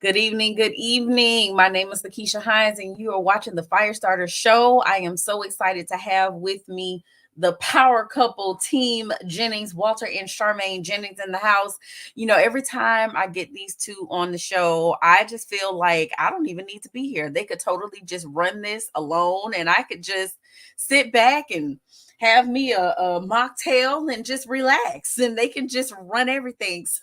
Good evening. Good evening. My name is Keesha Hines, and you are watching the Firestarter Show. I am so excited to have with me the power couple team Jennings, Walter and Charmaine Jennings in the house. You know, every time I get these two on the show, I just feel like I don't even need to be here. They could totally just run this alone, and I could just sit back and have me a mocktail and just relax, and they can just run everything. So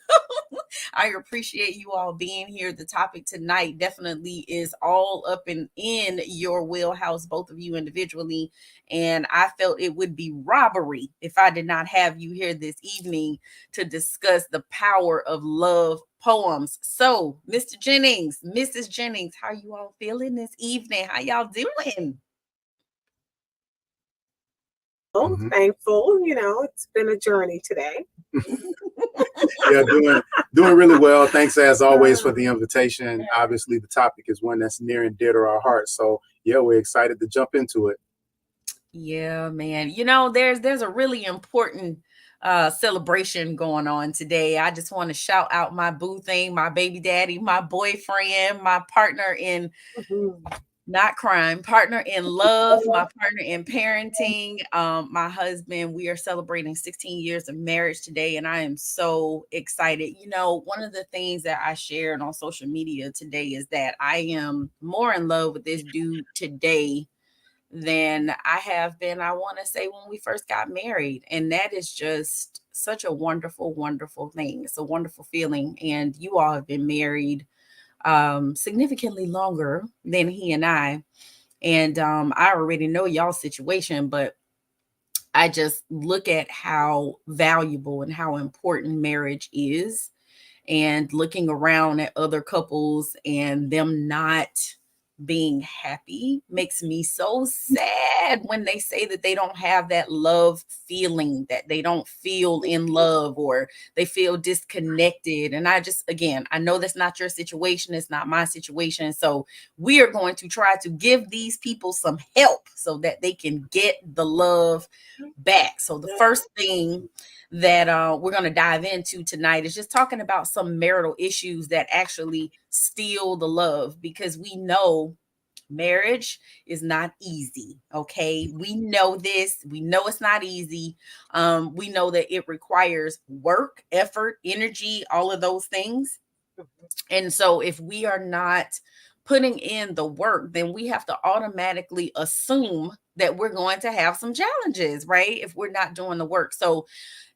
I appreciate you all being here. The topic tonight definitely is all up and in your wheelhouse, both of you individually. And I felt it would be robbery if I did not have you here this evening to discuss the power of love poems. So, Mr. Jennings, Mrs. Jennings, how you all feeling this evening? How y'all doing? Well, thankful. It's been a journey today. Yeah, doing really well. Thanks as always for the invitation. Obviously, the topic is one that's near and dear to our hearts. So yeah, we're excited to jump into it. Yeah, man. You know, there's a really important celebration going on today. I just want to shout out my boo thing, my baby daddy, my boyfriend, my partner in not crime, partner in love, my partner in parenting, my husband. We are celebrating 16 years of marriage today, and I am so excited. You know, one of the things that I shared on social media today is that I am more in love with this dude today than I have been, I want to say, when we first got married. And that is just such a wonderful, wonderful thing. It's a wonderful feeling. And you all have been married significantly longer than he and I. And I already know y'all's situation, but I just look at how valuable and how important marriage is, and looking around at other couples and them not being happy makes me so sad when they say that they don't have that love feeling, that they don't feel in love, or they feel disconnected. And I just, again, I know that's not your situation, it's not my situation, so we are going to try to give these people some help so that they can get the love back. So the first thing that we're going to dive into tonight is just talking about some marital issues that actually steal the love, because we know marriage is not easy. Okay, we know this, we know it's not easy. We know that it requires work, effort, energy, all of those things. And so if we are not putting in the work, then we have to automatically assume that we're going to have some challenges, right? If we're not doing the work. So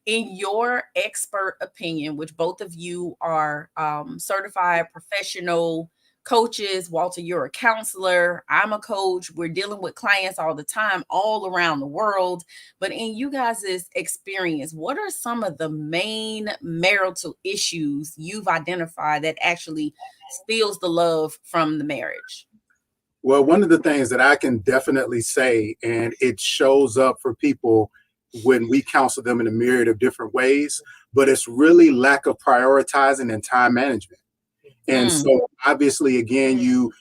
in your expert opinion, which both of you are certified professional coaches, Walter, you're a counselor, I'm a coach, we're dealing with clients all the time, all around the world. But in you guys' experience, what are some of the main marital issues you've identified that actually steals the love from the marriage? Well, one of the things that I can definitely say, and it shows up for people when we counsel them in a myriad of different ways, but it's really lack of prioritizing and time management. And so obviously, again, you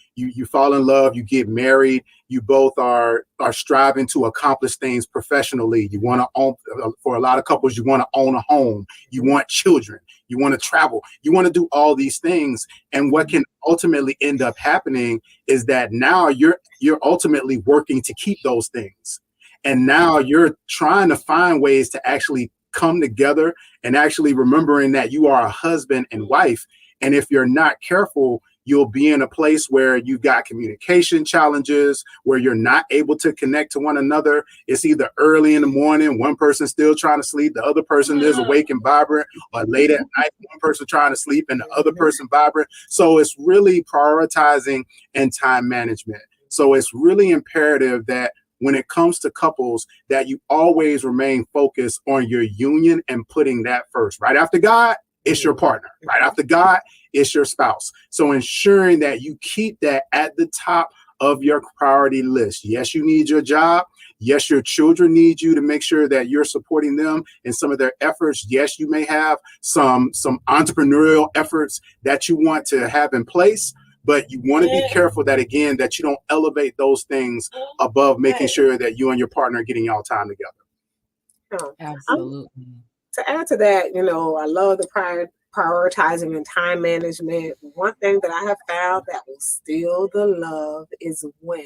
fall in love, you get married, you both are striving to accomplish things professionally. You want to own, for a lot of couples, you want to own a home, you want children, you want to travel, you want to do all these things. And what can ultimately end up happening is that now you're ultimately working to keep those things. And now you're trying to find ways to actually come together and actually remembering that you are a husband and wife. And if you're not careful, you'll be in a place where you've got communication challenges, where you're not able to connect to one another. It's either early in the morning, one person's still trying to sleep, the other person is awake and vibrant, or late at night, one person trying to sleep and the other person vibrant. So it's really prioritizing and time management. So it's really imperative that when it comes to couples, that you always remain focused on your union and putting that first. Right after God, it's your partner. Right after God, it's your spouse. So ensuring that you keep that at the top of your priority list. Yes, you need your job. Yes, your children need you to make sure that you're supporting them in some of their efforts. Yes, you may have some entrepreneurial efforts that you want to have in place, but you want to be careful that, again, that you don't elevate those things above making sure that you and your partner are getting y'all time together. Absolutely. To add to that, I love the prioritizing and time management. One thing that I have found that will steal the love is when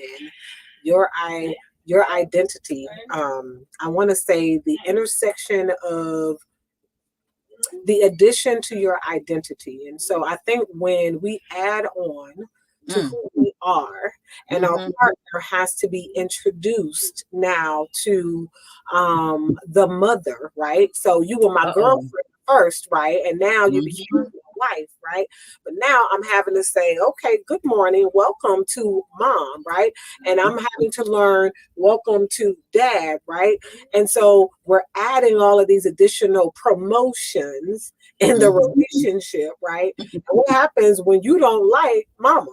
your I your identity, I want to say the intersection of the addition to your identity. And so I think when we add on to Mm. who we are, and our Mm-hmm. partner has to be introduced now to the mother, right? So you were my Uh-oh. girlfriend first, right? And now you became Mm-hmm. my wife, right? But now I'm having to say, okay, good morning, welcome to mom, right? And I'm having to learn, welcome to dad, right? And so we're adding all of these additional promotions in the Mm-hmm. relationship, right? And what happens when you don't like mama?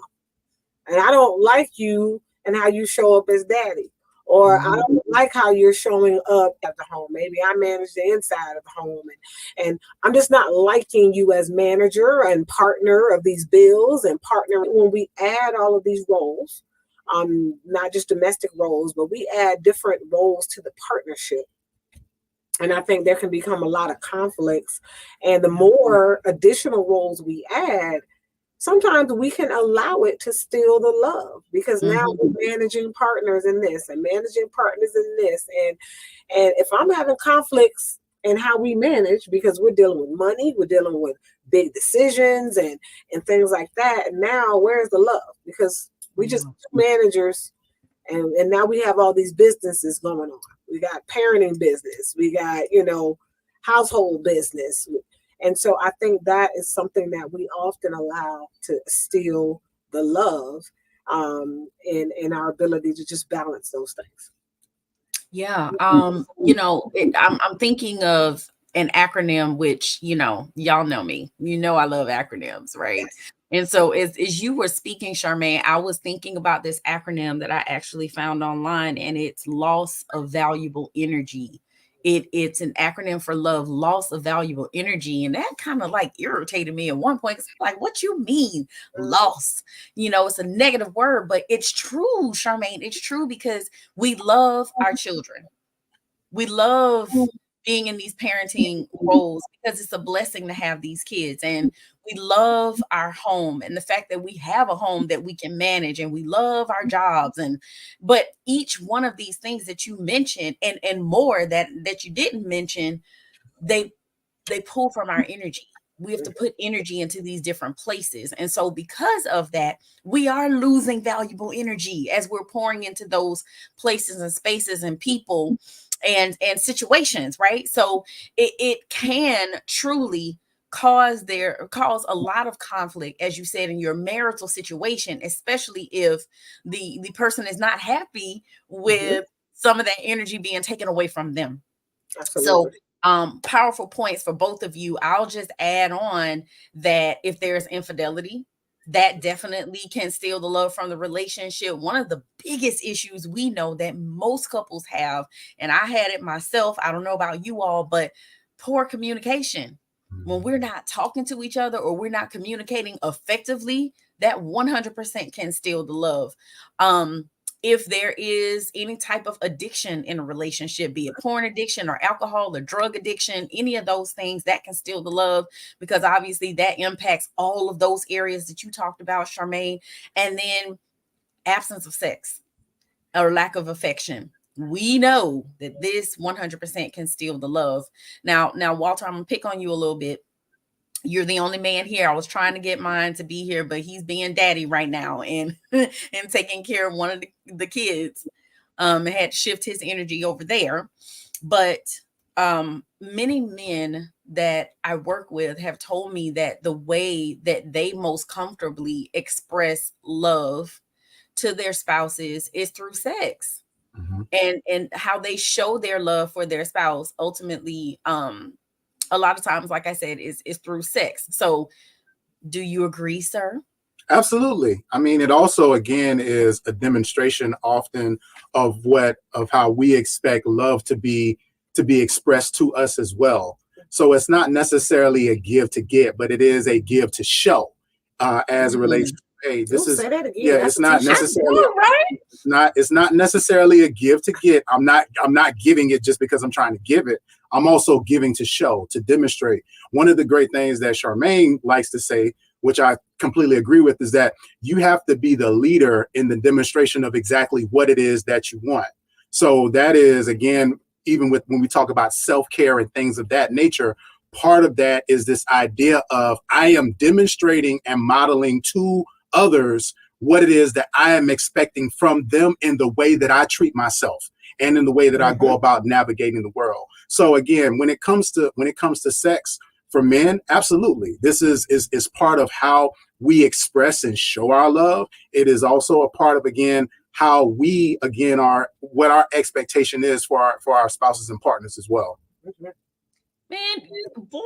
And I don't like you and how you show up as daddy. Or I Mm-hmm. don't like how you're showing up at the home. Maybe I manage the inside of the home, and I'm just not liking you as manager and partner of these bills and partner. When we add all of these roles, not just domestic roles, but we add different roles to the partnership. And I think there can become a lot of conflicts. And the more additional roles we add, sometimes we can allow it to steal the love because now Mm-hmm. we're managing partners in this and managing partners in this. And if I'm having conflicts in how we manage because we're dealing with money, we're dealing with big decisions and things like that. And now where's the love? Because we just Yeah. two managers and now we have all these businesses going on. We got parenting business, we got, household business. And so I think that is something that we often allow to steal the love, in our ability to just balance those things. Yeah. I'm thinking of an acronym, which, y'all know me. I love acronyms, right? Yes. And so as you were speaking, Charmaine, I was thinking about this acronym that I actually found online, and it's loss of valuable energy. It's an acronym for love, loss of valuable energy. And that kind of like irritated me at one point. 'Cause I'm like, what you mean loss? It's a negative word, but it's true, Charmaine. It's true because we love our children. We love being in these parenting roles because it's a blessing to have these kids. And we love our home and the fact that we have a home that we can manage, and we love our jobs. But each one of these things that you mentioned and more that you didn't mention, they they pull from our energy. We have to put energy into these different places. And so because of that, we are losing valuable energy as we're pouring into those places and spaces and people and situations, right? So it can truly cause a lot of conflict, as you said, in your marital situation, especially if the person is not happy Hmm. with some of that energy being taken away from them. So, Absolutely. powerful points for both of you. I'll just add on that if there's infidelity, that definitely can steal the love from the relationship. One of the biggest issues we know that most couples have, and I had it myself, I don't know about you all, but poor communication. When we're not talking to each other or we're not communicating effectively, that 100% can steal the love. If there is any type of addiction in a relationship, be it porn addiction or alcohol or drug addiction, any of those things, that can steal the love because obviously that impacts all of those areas that you talked about, Charmaine. And then absence of sex or lack of affection. We know that this 100% can steal the love. Now, Walter, I'm gonna pick on you a little bit. You're the only man here. I was trying to get mine to be here, but he's being daddy right now and and taking care of one of the kids. And had to shift his energy over there. But many men that I work with have told me that the way that they most comfortably express love to their spouses is through sex. Mhm. And how they show their love for their spouse ultimately, a lot of times, like I said, is through sex. So do you agree, sir? Absolutely. I mean, it also again is a demonstration often of how we expect love to be expressed to us as well. So it's not necessarily a give to get, but it is a give to show as it relates Mm, hey, Oh, this is, say that again. yeah, That's it's a not t-shirt. I necessarily, know, right? it's not necessarily a give to get. I'm not giving it just because I'm trying to give it. I'm also giving to show, to demonstrate. One of the great things that Charmaine likes to say, which I completely agree with, is that you have to be the leader in the demonstration of exactly what it is that you want. So that is, again, even with when we talk about self-care and things of that nature, part of that is this idea of I am demonstrating and modeling to others what it is that I am expecting from them in the way that I treat myself and in the way that I go about navigating the world. So again, when it comes to sex for men, absolutely. This is part of how we express and show our love. It is also a part of, again, how we, again, are, what our expectation is for our spouses and partners as well. Man, boy,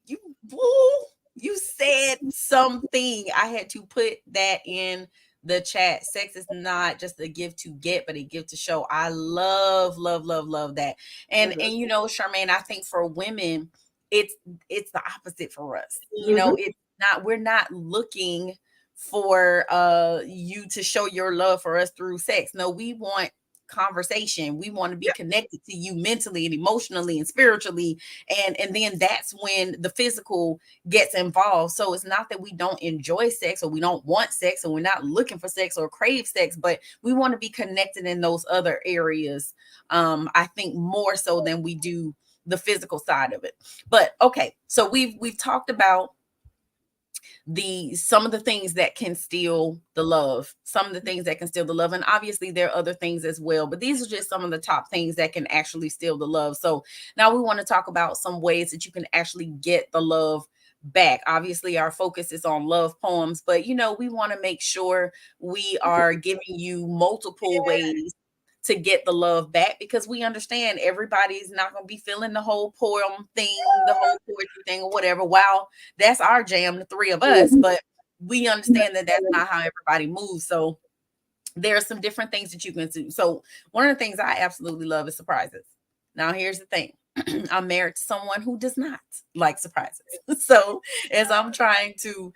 you woo, you said something. I had to put that in the chat. Sex is not just a gift to get, but a gift to show. I love, love, love, love that. And you know, Charmaine, I think for women, it's it's the opposite for us. You know, it's not, we're not looking for you to show your love for us through sex. No, we want conversation. We want to be connected to you mentally and emotionally and spiritually, and then that's when the physical gets involved. So it's not that we don't enjoy sex or we don't want sex or we're not looking for sex or crave sex, but we want to be connected in those other areas. I think more so than we do the physical side of it. But okay, so we've talked about the some of the things that can steal the love, some of the things that can steal the love, and obviously there are other things as well, but these are just some of the top things that can actually steal the love. So now we want to talk about some ways that you can actually get the love back. Obviously our focus is on love poems, but you know, we want to make sure we are giving you multiple ways to get the love back, because we understand everybody's not going to be feeling the whole poem thing, the whole poetry thing or whatever. Wow, that's our jam, the three of us, but we understand that that's not how everybody moves. So there are some different things that you can do. So one of the things I absolutely love is surprises. Now here's the thing. I'm married to someone who does not like surprises. So as I'm trying to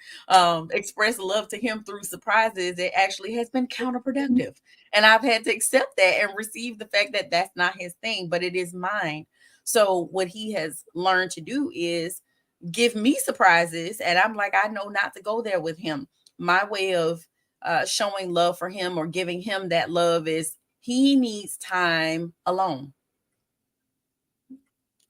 express love to him through surprises, it actually has been counterproductive. And I've had to accept that and receive the fact that that's not his thing, but it is mine. So what he has learned to do is give me surprises. And I'm like, I know not to go there with him. My way of showing love for him or giving him that love is he needs time alone.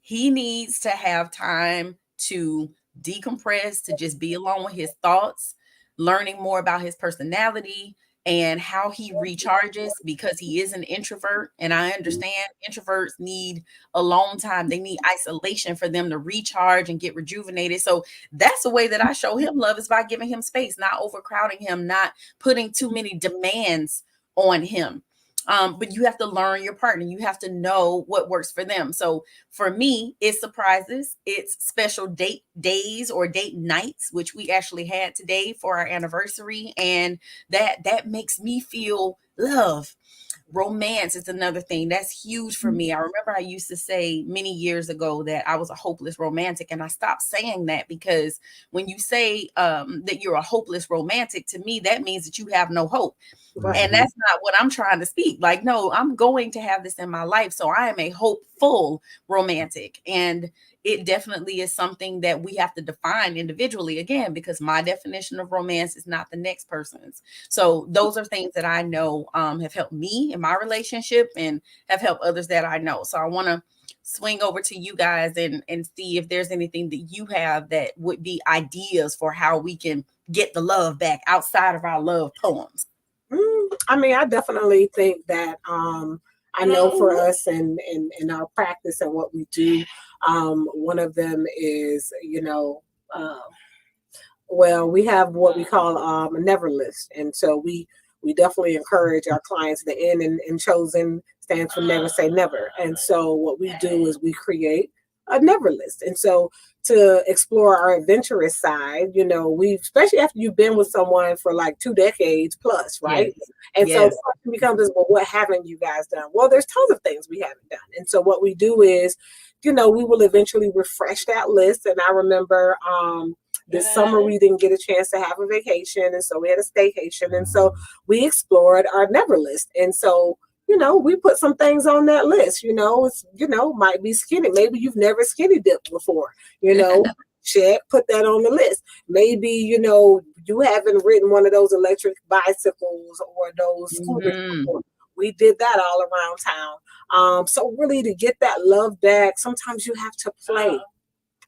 He needs to have time to decompress, to just be alone with his thoughts, learning more about his personality and how he recharges, because he is an introvert. And I understand introverts need alone time. They need isolation for them to recharge and get rejuvenated. So that's the way that I show him love, is by giving him space, not overcrowding him, not putting too many demands on him. But you have to learn your partner. You have to know what works for them. So for me, it's surprises, it's special date days or date nights, which we actually had today for our anniversary, and that makes me feel love. Romance is another thing that's huge for me. I remember I used to say many years ago that I was a hopeless romantic, and I stopped saying that, because when you say that you're a hopeless romantic, to me that means that you have no hope. And that's not what I'm trying to speak. Like, no, I'm going to have this in my life. So I am a hopeful romantic. And it definitely is something that we have to define individually, again, because my definition of romance is not the next person's. So those are things that I know have helped me in my relationship and have helped others that I know. So I want to swing over to you guys and see if there's anything that you have that would be ideas for how we can get the love back outside of our love poems. I mean, I definitely think that I know for us and in our practice and what we do, one of them is, uh, well, we have what we call a never list, and so we definitely encourage our clients. The N in chosen stands for never say never, and so what we do is we create a never list, and so to explore our adventurous side, we, especially after you've been with someone for like 2 decades plus, Yes. right? And so the Yes. question becomes is, well, what haven't you guys done? Well, there's tons of things we haven't done, and so what we do is, we will eventually refresh that list. And I remember This summer we didn't get a chance to have a vacation, and so we had a staycation, and so we explored our never list. And so, we put some things on that list. It's, might be skinny. Maybe you've never skinny dipped before. Check, put that on the list. Maybe, you haven't ridden one of those electric bicycles or those scooters Mhm. before. We did that all around town. So really, to get that love back, sometimes you have to play.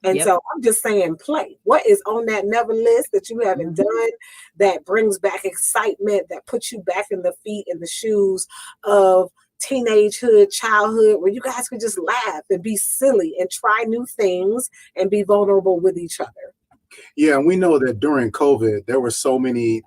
And Yep. so I'm just saying, play. What is on that never list that you haven't Mhm. done that brings back excitement, that puts you back in the feet and the shoes of teenagehood, childhood, where you guys could just laugh and be silly and try new things and be vulnerable with each other? Yeah, and we know that during COVID, there were so many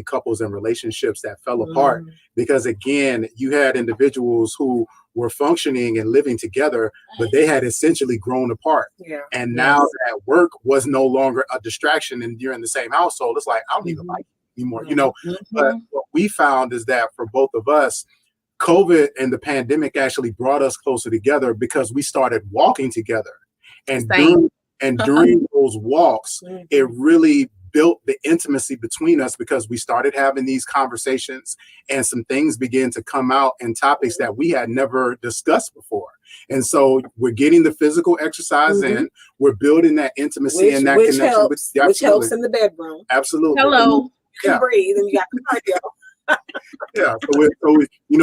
couples and relationships that fell apart Mm, because again, you had individuals who were functioning and living together, but they had essentially grown apart. yeah. And now Yes. that work was no longer a distraction and you're in the same household, it's like I don't even Hmm. like you anymore, Hmm. But Mhm. what we found is that for both of us, COVID and the pandemic actually brought us closer together because we started walking together. And Same. during those walks, it Hmm. really built the intimacy between us because we started having these conversations and some things began to come out and topics that we had never discussed before. And so we're getting the physical exercise Hmm. in, we're building that intimacy Which and that which connection with helps, yeah, which absolutely. helps in the bedroom. Absolutely. Hello. You can Yeah. breathe, and you got the cardio. Yeah,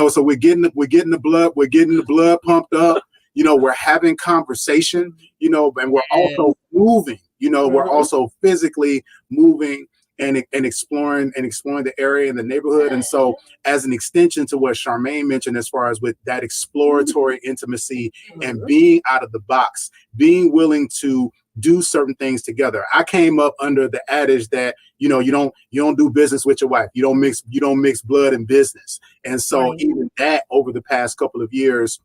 so we're getting the blood pumped up. We're having conversation. And we're Yes. also moving. We're Hmm. also physically moving and exploring the area and the neighborhood. And so, as an extension to what Charmaine mentioned, as far as with that exploratory intimacy and Hmm. being out of the box, being willing to do certain things together. I came up under the adage that you don't do business with your wife. You don't mix blood and business. And so Right. even that over the past couple of years,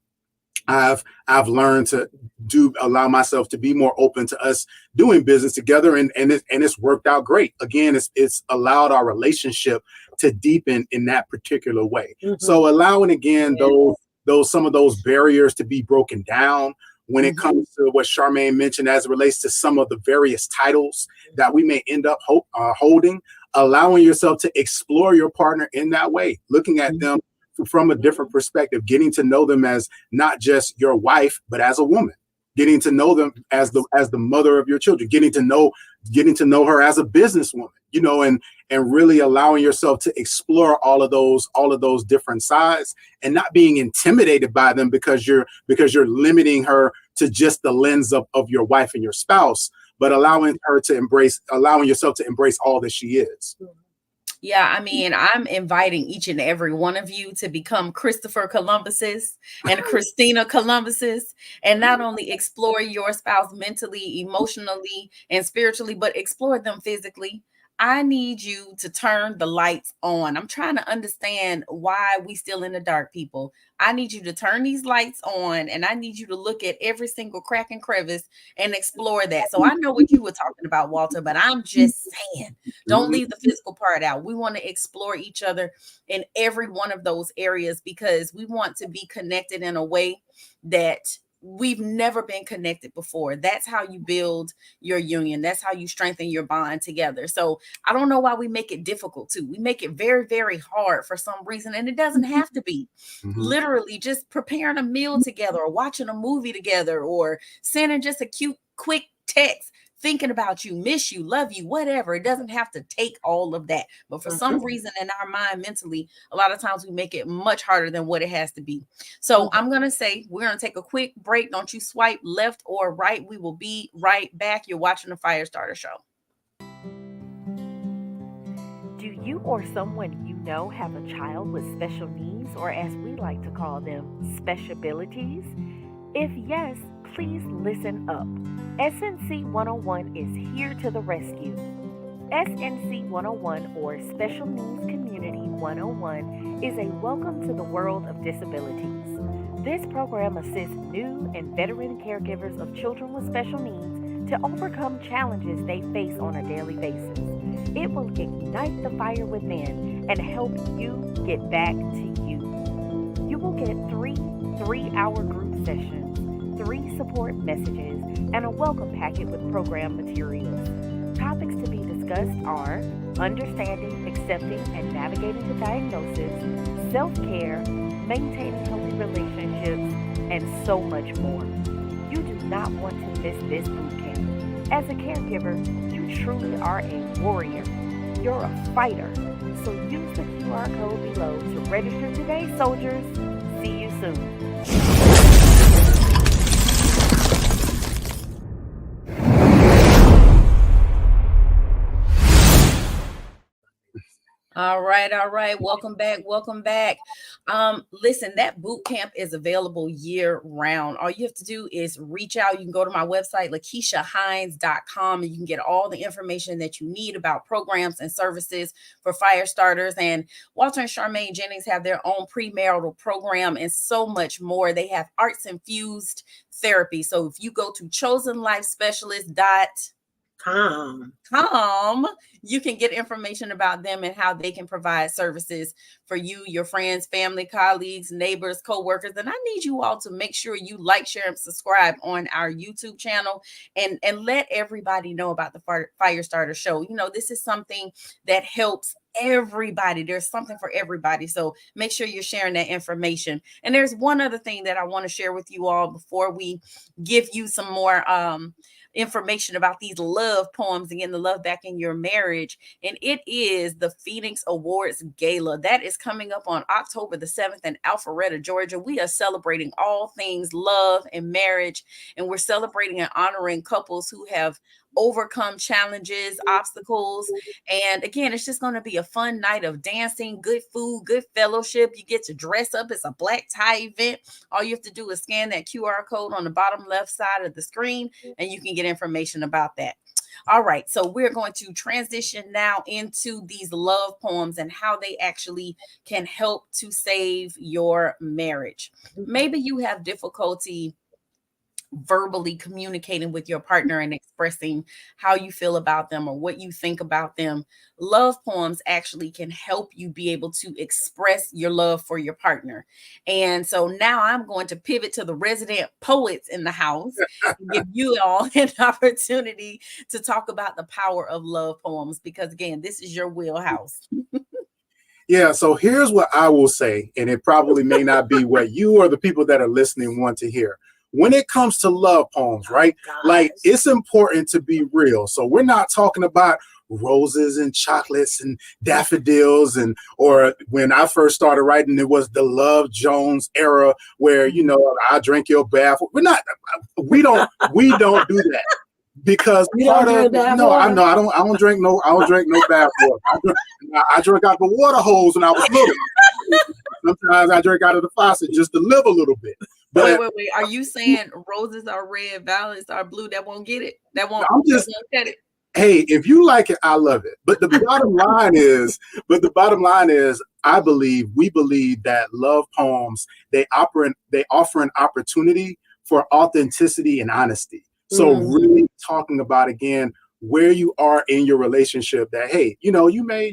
I've learned to do allow myself to be more open to us doing business together, and it's worked out great. Again, it's allowed our relationship to deepen in that particular way. Hmm. So allowing again Yes. those some of those barriers to be broken down when it Mhm. comes to what Charmaine mentioned as it relates to some of the various titles that we may end up holding, allowing yourself to explore your partner in that way, looking at Mhm. them from a different perspective, getting to know them as not just your wife, but as a woman, getting to know them as the mother of your children, getting to know her as a businesswoman, and really allowing yourself to explore all of those different sides and not being intimidated by them because you're limiting her to just the lens of your wife and your spouse, but allowing yourself to embrace all that she is. Yeah, I mean, I'm inviting each and every one of you to become Christopher Columbuses and Christina Columbuses, and not only explore your spouse mentally, emotionally, and spiritually, but explore them physically. I need you to turn the lights on. I'm trying to understand why we still in the dark, people. I need you to turn these lights on, and I need you to look at every single crack and crevice and explore that. So I know what you were talking about, Walter, but I'm just saying, don't Mhm. leave the physical part out. We want to explore each other in every one of those areas because we want to be connected in a way that we've never been connected before. That's how you build your union. That's how you strengthen your bond together. So I don't know why we make it difficult too. We make it very, very hard for some reason, and it doesn't have to be. Mhm. Literally, just preparing a meal together, or watching a movie together, or sending just a cute, quick text thinking about you, miss you, love you, whatever. It doesn't have to take all of that. But for some Hmm. reason in our mind, mentally, a lot of times we make it much harder than what it has to be. So I'm going to say we're going to take a quick break. Don't you swipe left or right. We will be right back. You're watching the Firestarter Show. Do you or someone you know have a child with special needs, or as we like to call them, special abilities? If yes, please listen up. SNC 101 is here to the rescue. SNC 101, or Special Needs Community 101, is a welcome to the world of disabilities. This program assists new and veteran caregivers of children with special needs to overcome challenges they face on a daily basis. It will ignite the fire within and help you get back to you. You will get three-hour group sessions, three support messages, and a welcome packet with program materials. topics to be discussed are understanding, accepting, and navigating the diagnosis, self care, maintaining healthy relationships, and so much more. You do not want to miss this boot camp. As a caregiver, you truly are a warrior. You're a fighter. So use the QR code below to register today, soldiers. See you soon. All right, all right. Welcome back. Welcome back. Listen, that boot camp is available year round. All you have to do is reach out. You can go to my website, lakeishahines.com, and you can get all the information that you need about programs and services for fire starters. And Walter and Charmaine Jennings have their own premarital program and so much more. They have arts infused therapy. So if you go to chosenlifespecialist.com, you can get information about them and how they can provide services for you, your friends, family, colleagues, neighbors, co-workers. And I need you all to make sure you like, share, and subscribe on our YouTube channel, and let everybody know about the Fire Starter Show. You know, this is something that helps everybody. There's something for everybody. So make sure you're sharing that information. And there's one other thing that I want to share with you all before we give you some more information about these love poems and getting the love back in your marriage. And it is the Phoenix Awards Gala that is coming up on October the 7th in Alpharetta, Georgia. We are celebrating all things love and marriage, and we're celebrating and honoring couples who have overcome challenges, obstacles. And again, it's just going to be a fun night of dancing, good food, good fellowship. You get to dress up. It's a black tie event. All you have to do is scan that QR code on the bottom left side of the screen, and you can get information about that. All right, so we're going to transition now into these love poems and how they actually can help to save your marriage. Maybe you have difficulty verbally communicating with your partner and expressing how you feel about them or what you think about them. Love poems actually can help you be able to express your love for your partner. And so now I'm going to pivot to the resident poets in the house and give you all an opportunity to talk about the power of love poems, because again, this is your wheelhouse. Yeah, so here's what I will say, and it probably may not be what you or the people that are listening want to hear. When it comes to love poems, right? Like, it's important to be real. So we're not talking about roses and chocolates and daffodils, and or when I first started writing, it was the Love Jones era where, you know, I drink your bath. We don't do that. Because part of I don't drink no bath water. I drank out the water hose when I was little. Sometimes I drink out of the faucet just to live a little bit. But Wait. Are you saying roses are red, violets are blue? That won't get it. That won't. Get it. Hey, if you like it, I love it. But the bottom line is, we believe that love poems, they offer an opportunity for authenticity and honesty. So really talking about, again, where you are in your relationship, that, hey, we may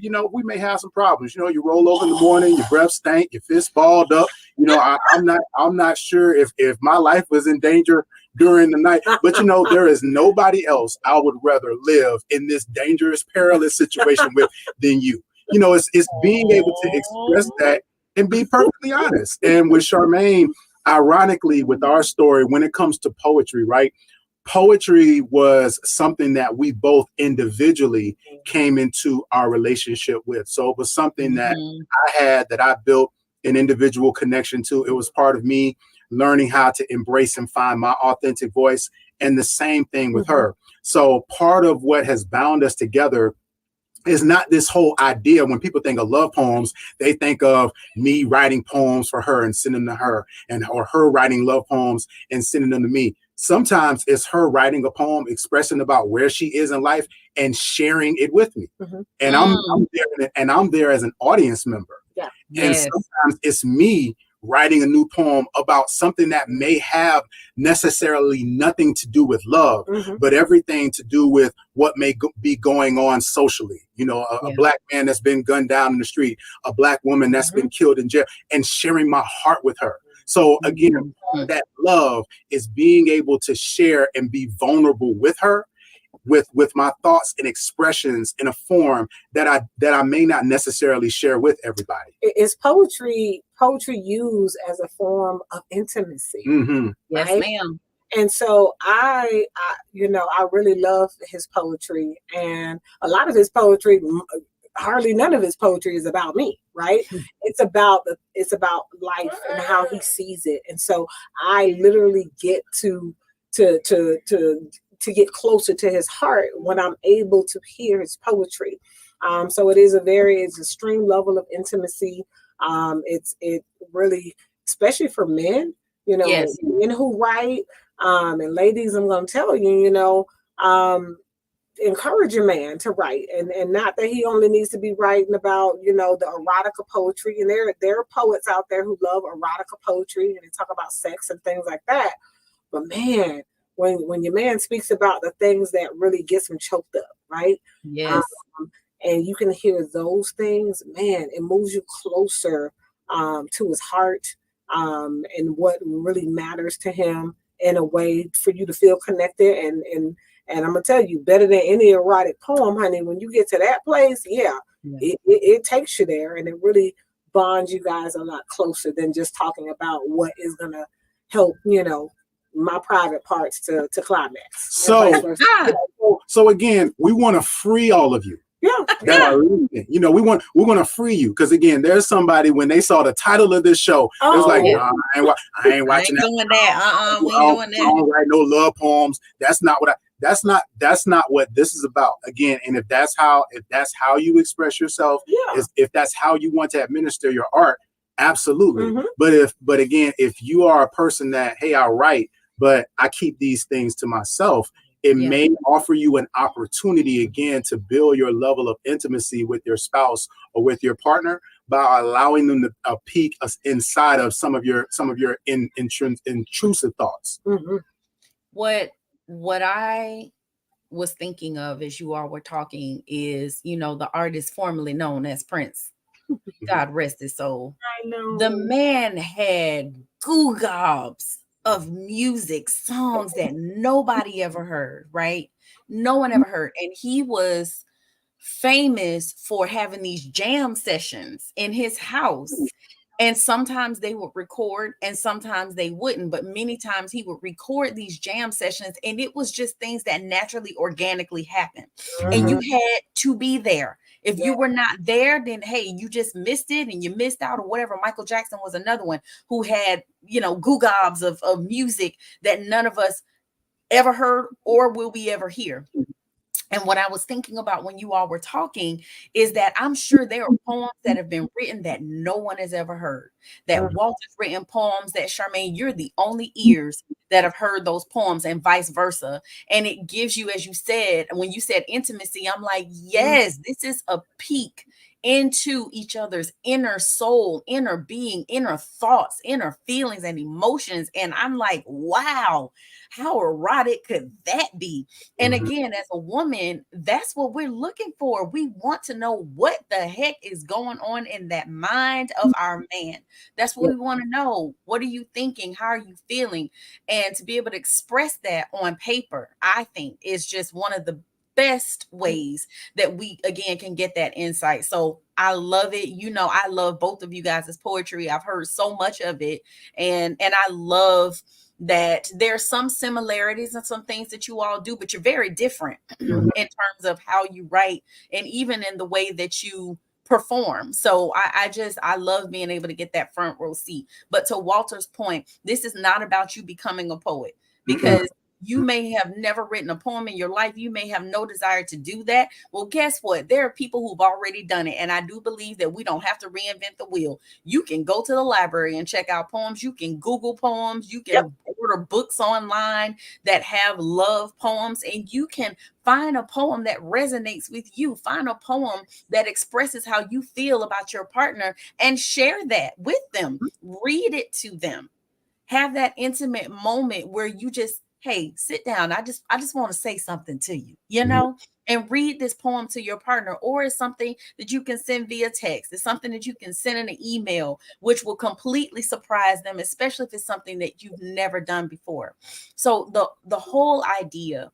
have some problems. You roll over in the morning, your breath stank, your fist balled up. I'm not sure if my life was in danger during the night, but there is nobody else I would rather live in this dangerous, perilous situation with than you. It's being able to express that and be perfectly honest. And with Charmaine, ironically, with our story, when it comes to poetry, right? Poetry was something that we both individually came into our relationship with. So it was something that I built an individual connection to. It was part of me learning how to embrace and find my authentic voice, and the same thing with her. So part of what has bound us together is not this whole idea. When people think of love poems, they think of me writing poems for her and sending them to her, or her writing love poems and sending them to me. Sometimes it's her writing a poem expressing about where she is in life and sharing it with me. And I'm there as an audience member. Yeah. And sometimes it's me writing a new poem about something that may have necessarily nothing to do with love, but everything to do with what may be going on socially. A black man that's been gunned down in the street, a black woman that's been killed in jail, and sharing my heart with her. So again, that love is being able to share and be vulnerable with her with my thoughts and expressions in a form that I may not necessarily share with everybody. Is poetry used as a form of intimacy, Mm-hmm. Yes, right? ma'am. And so I really love his poetry, and a lot of his poetry, hardly none of his poetry is about me, right? It's about life and how he sees it, and so I literally get to to to to get closer to his heart when I'm able to hear his poetry. So it's a extreme level of intimacy. It really, especially for men, Yes. men who write, and ladies, I'm going to tell you, um, encourage your man to write, and not that he only needs to be writing about, the erotica poetry. And there are poets out there who love erotica poetry and they talk about sex and things like that. But man, when your man speaks about the things that really gets him choked up, right? Um, Yes. and you can hear those things, man, it moves you closer to his heart, and what really matters to him, in a way for you to feel connected. And I'm gonna tell you, better than any erotic poem, honey, when you get to that place, yeah, Yeah. it takes you there, and it really bonds you guys a lot closer than just talking about what is gonna help, my private parts to climax, and vice So versa. Ah, so again, we want to free all of you Yeah, that yeah. are listening. We want to free you, because again, there's somebody, when they saw the title of this show, it was like, Oh, yeah. nah, I ain't I watching ain't that. doing that. We I ain't don't, doing I that. don't write no love poems. That's not what this is about. Again, and if that's how you express yourself, yeah. is if that's how you want to administer your art, absolutely. Hmm. But again, if you are a person that, hey, I write, but I keep these things to myself, it Yeah. may offer you an opportunity again to build your level of intimacy with your spouse or with your partner by allowing them to peek us inside of some of your intrusive thoughts. Hmm. What what I was thinking of as you all were talking is, the artist formerly known as Prince. Mhm. God rest his soul. I The know. man had goo gobs of music, songs that nobody ever heard, right? No one ever heard. And he was famous for having these jam sessions in his house. And sometimes they would record and sometimes they wouldn't. But many times he would record these jam sessions and it was just things that naturally, organically happened. And you Hmm. had to be there. If Yeah. you were not there, then hey, you just missed it and you missed out or whatever. Michael Jackson was another one who had, goo gobs of music that none of us ever heard or will we ever hear. And what I was thinking about when you all were talking is that I'm sure there are poems that have been written that no one has ever heard. That Mhm. Walter's written poems that, Charmaine, you're the only ears that have heard those poems, and vice versa. And it gives you, as you said, when you said intimacy, I'm like, yes, this is a peek into each other's inner soul, inner being, inner thoughts, inner feelings, and emotions. And I'm like, wow, how erotic could that be? And Mhm. again, as a woman, that's what we're looking for. We want to know what the heck is going on in that mind of our man. That's what Yeah. we want to know. What are you thinking? How are you feeling? And to be able to express that on paper, I think is just one of the best ways that we again can get that insight. So I love it. I love both of you guys' poetry. I've heard so much of it, and I love that there's some similarities and some things that you all do, but you're very different in Mhm. terms of how you write and even in the way that you perform. So I love being able to get that front row seat. But to Walter's point, this is not about you becoming a poet, Mhm. because you may have never written a poem in your life. You may have no desire to do that. Well, guess what? There are people who've already done it. And I do believe that we don't have to reinvent the wheel. You can go to the library and check out poems. You can Google poems. You Yep. can order books online that have love poems, and you can find a poem that resonates with you. Find a poem that expresses how you feel about your partner and share that with them. Read it to them. Have that intimate moment where you just, hey, sit down. I just want to say something to you, Mhm. and read this poem to your partner. Or it's something that you can send via text. It's something that you can send in an email, which will completely surprise them, especially if it's something that you've never done before. So the whole idea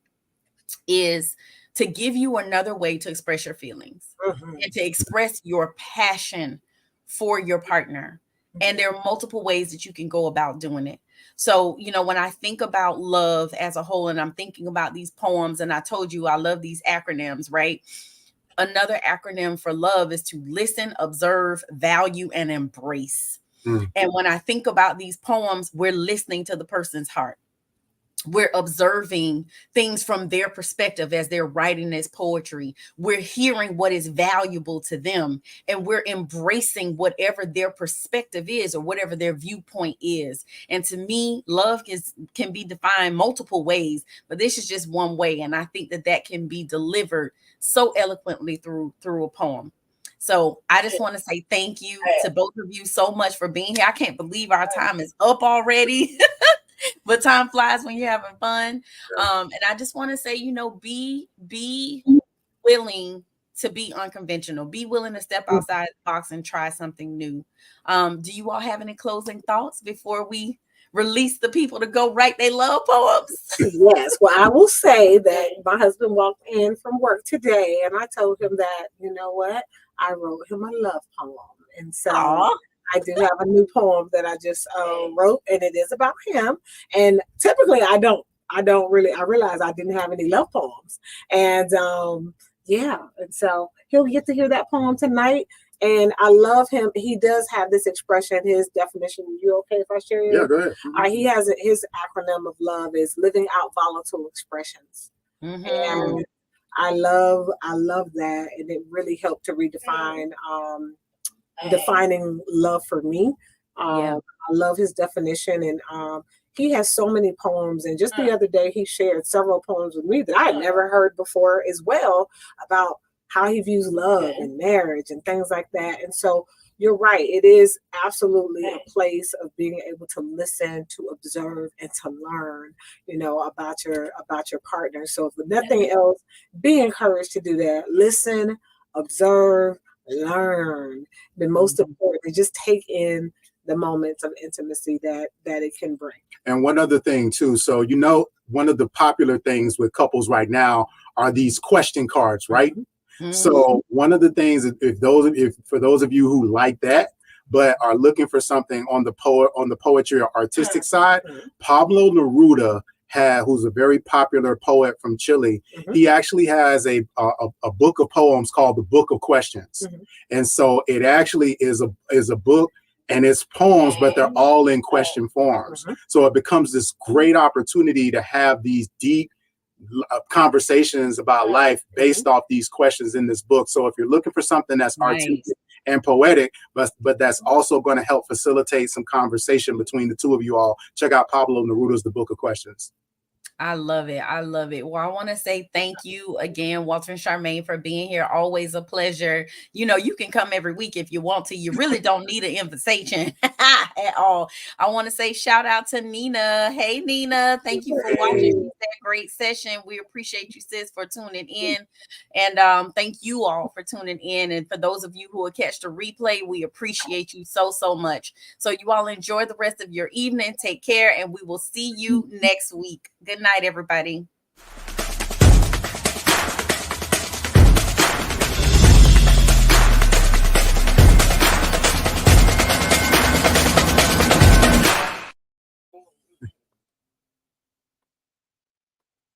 is to give you another way to express your feelings Mhm. and to express your passion for your partner. And there are multiple ways that you can go about doing it. So, when I think about love as a whole, and I'm thinking about these poems, and I told you I love these acronyms, right? Another acronym for love is to listen, observe, value, and embrace. Mm. And when I think about these poems, we're listening to the person's heart. We're observing things from their perspective as they're writing this poetry. We're hearing what is valuable to them, and we're embracing whatever their perspective is or whatever their viewpoint is. And to me, love can be defined multiple ways, but this is just one way. And I think that that can be delivered so eloquently through a poem. So I just want to say thank you to both of you so much for being here. I can't believe our time is up already. But time flies when you're having fun. And I just want to say, be willing to be unconventional. Be willing to step outside the box and try something new. Do you all have any closing thoughts before we release the people to go write their love poems? Yes. Well, I will say that my husband walked in from work today, and I told him that, you know what? I wrote him a love poem. And so Aw, I do have a new poem that I just wrote, and it is about him. And typically, I don't really. I realized I didn't have any love poems, and yeah, and so he'll get to hear that poem tonight. And I love him. He does have this expression. His definition. You okay if I share Yeah, it? go ahead. He has his acronym of love is living out volatile expressions, mm-hmm. and I love that, and it really helped to redefine defining love for me. Yeah, I love his definition, and he has so many poems. And just the other day, he shared several poems with me that I had never heard before as well about how he views love and marriage and things like that. And so you're right; it is absolutely a place of being able to listen, to observe, and to learn. About your partner. So, if nothing else, be encouraged to do that. Listen, observe, learn, but most mhm. importantly, just take in the moments of intimacy that it can bring. And one other thing too. So, one of the popular things with couples right now are these question cards, right? Mhm. Mhm. So one of the things, if for those of you who like that, but are looking for something on the poetry or artistic side, Mhm. Pablo Neruda who's a very popular poet from Chile. Mhm. He actually has a book of poems called the Book of Questions, Mhm. and so it actually is a book. And it's poems, but they're all in question forms. Mhm. So it becomes this great opportunity to have these deep conversations about life Mhm. based off these questions in this book. So if you're looking for something that's Nice. artistic and poetic, but that's also going to help facilitate some conversation between the two of you all, check out Pablo Neruda's The Book of Questions. I love it. I love it. Well, I want to say thank you again, Walter and Charmaine, for being here. Always a pleasure. You can come every week if you want to. You really don't need an invitation at all. I want to say shout out to Nina. Hey, Nina. Thank you for watching. She said great session. We appreciate you, sis, for tuning in. And thank you all for tuning in. And for those of you who will catch the replay, we appreciate you so, so much. So you all enjoy the rest of your evening. Take care, and we will see you next week. Good night, everybody.